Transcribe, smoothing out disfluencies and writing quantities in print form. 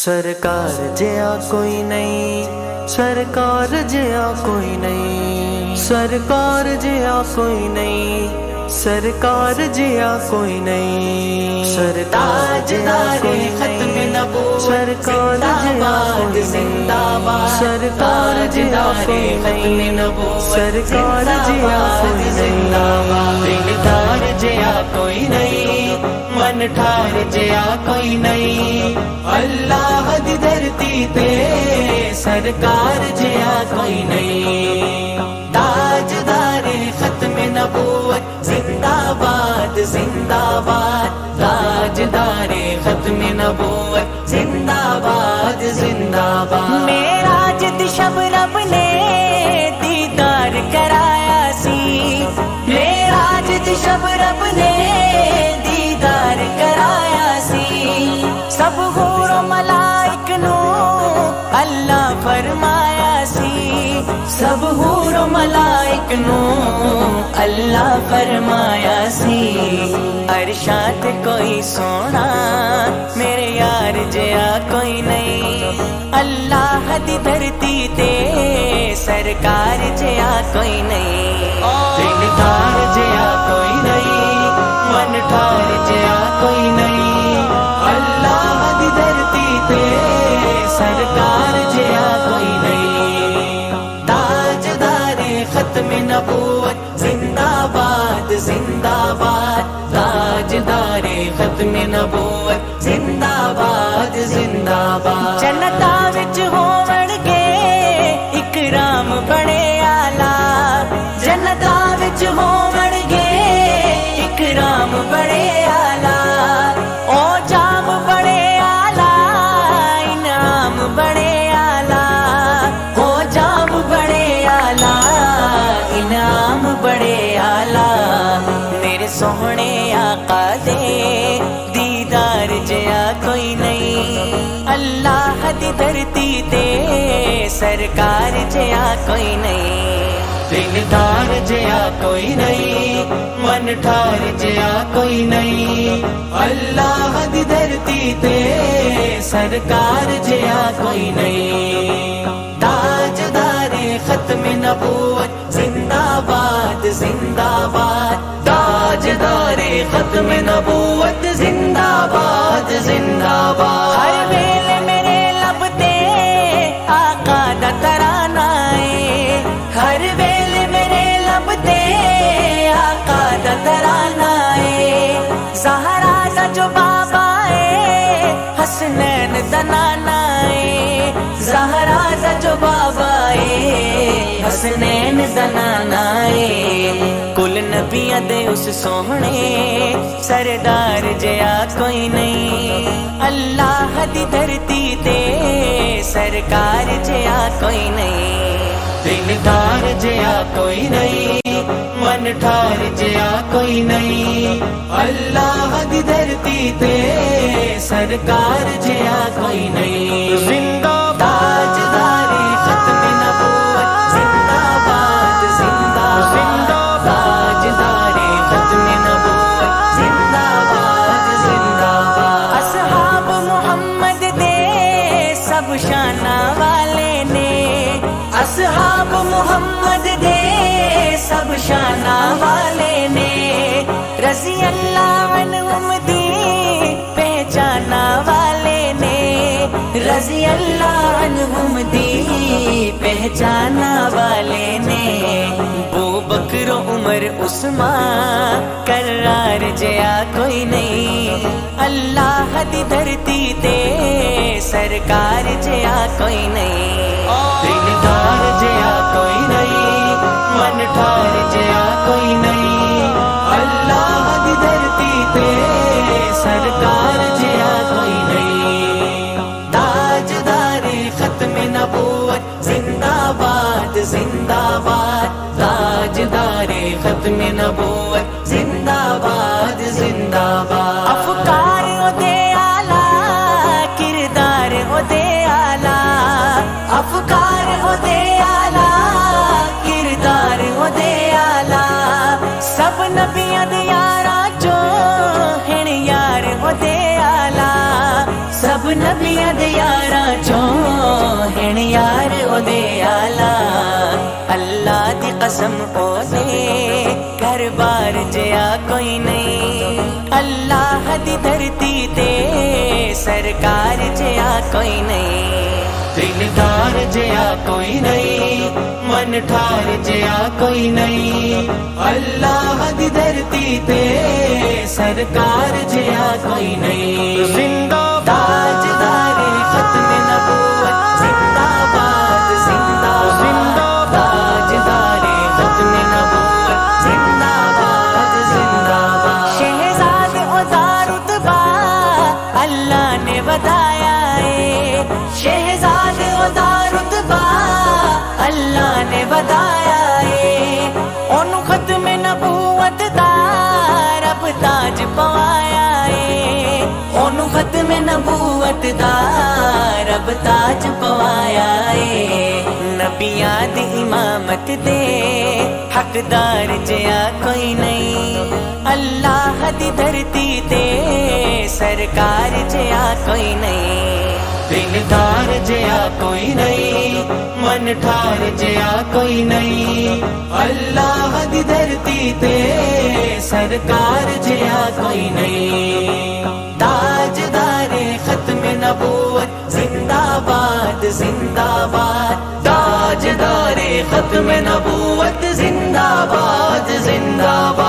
سرکار جیا کوئی نہیں، سرکار جیا کوئی نہیں، سرکار جیا کوئی نہیں، سرکار جیا کوئی نہیں، سرکار جیا کوئی نہیں، سرکار جیا کوئی نہیں، سرکار جیا کوئی نہیں، سرکار جیا کوئی نہیں، دلدار جیا کوئی نہیں، من ٹھار جیا کوئی نہیں، اللہ دی دھرتی تے سرکار جیا کوئی نہیں، تاجدار ختم نبوت زندہ باد زندہ باد، تاجدار ختم نبوت زندہ باد زندہ باد۔ معراج دی شب رب نے دیدار کرایا سی، معراج دی شب رب نے دیدار کرایا سی، سب حور و ملائک نو اللہ فرمایا سی، سب حور و ملائک نو اللہ فرمایا سی، عرشاں تے کوئی سونا میرے یار جیا کوئی نہیں، اللہ دی دھرتی تے سرکار جیا کوئی نہیں، دلدار جیا کوئی نہیں، من ٹھار جیا کوئی نہیں، اللہ دی دھرتی تے سرکار جیا کوئی نہیں، تاجدار ختم نبوت زندہ باد زندہ باد، تاجدار ختم نبوت زندہ باد زندہ باد۔ جنتا وچ ہون گے اکرام بڑے آلہ، جنتا وچ ہون گے اکرام بڑے آلہ، او جام بڑے آلہ، انعام بڑے آلہ، او جام بڑے آلہ، انعام بڑے آلہ، میرے سوہنے آقا دے دیدار جیا کوئی نہیں، اللہ دی دھرتی تے سرکار جیا کوئی نہیں، دلدار جیا کوئی نہیں، من ٹھار جیا کوئی نہیں، اللہ دی دھرتی تے سرکار جیا کوئی نہیں، تاجدار ختم نبوت زندہ باد زندہ باد، تاجدار ختم نبوت زندہ باد زندہ باد۔ ہر ویلے میرے لب تے آقا دا ترانہ ہے، ہر ویلے میرے لب تے آقا دا ترانہ ہے، زہرا دا جو بابا ہے حسنین دا نانا ہے، زہرا دا جو بابا ہے حسنین دا نانا ہے، کل نبیاں دے اس سوہنے سردار جیا کوئی نہیں، اللہ دی دھرتی تے سرکار جیا کوئی نہیں، دلدار جیا کوئی نہیں، من ٹھار جیا کوئی نہیں، اللہ دی دھرتی تے سرکار جیا کوئی نہیں، زندہ تاجدار ختم نبوت زندہ باد زندہ باد، تاجدار ختم نبوت زندہ باد زندہ باد۔ اصحاب محمد دے سب شانہ والے نے، اصحاب محمد دے سب شانہ والے نے، رضی اللہ عنہم دی پہچانا والے نے، رضی اللہ عنہم دی پہچانا والے نے، ابو بکر عمر عثمان کرار جیا کوئی نہیں، اللہ دی دھرتی تے سرکار جیا کوئی نہیں، دلدار جیا کوئی نہیں، من ٹھار جیا کوئی نہیں، اللہ دی دھرتی تے سرکار جیا کوئی نہیں، تاجدار ختم نبوت زندہ باد زندہ باد، تاجدار ختم نبوت زندہ باد زندہ باد۔ افکار او دے آلہ، کردار او دے آلہ، افکار او دے آلہ، کردار او دے آلہ، سب نبیاں دے یاراں چوں ہن یار او دے آلہ، سب نبیاں دے یاراں چوں ہن یار او دے آلہ اللہ دی قسم او دے گھر بار جیا کوئی نہیں اللہ دی دھرتی تے سرکار جیا کوئی نہیں دلدار جیا کوئی نہیں من ٹھار جیا کوئی نہیں اللہ دی دھرتی تے سرکار جیا کوئی نہیں زندہ تاجدار ختم نبوت زندہ باد زندہ باد تاجدار ختم نبوت زندہ باد زندہ باد شہزاد عطا رتبہ اللہ نے بتایا ہے شہزاد عطا رتبہ اللہ نے بتایا ہے انہوں ختم نبوت دا رب تاج پوایا ہے انہوں ختم نبوت دا رب تاج پوایا ہے نبیاں دی امامت دے حقدار جیا کوئی نہیں اللہ دی دھرتی تے سرکار جیا کوئی نہیں دلدار جیا کوئی نہیں من ٹھار جیا کوئی نہیں اللہ دی دھرتی تے سرکار جیا کوئی نہیں تاجدار ختم نبوت زندہ باد زندہ باد تاجدار ختم نبوت زندہ باد زندہ باد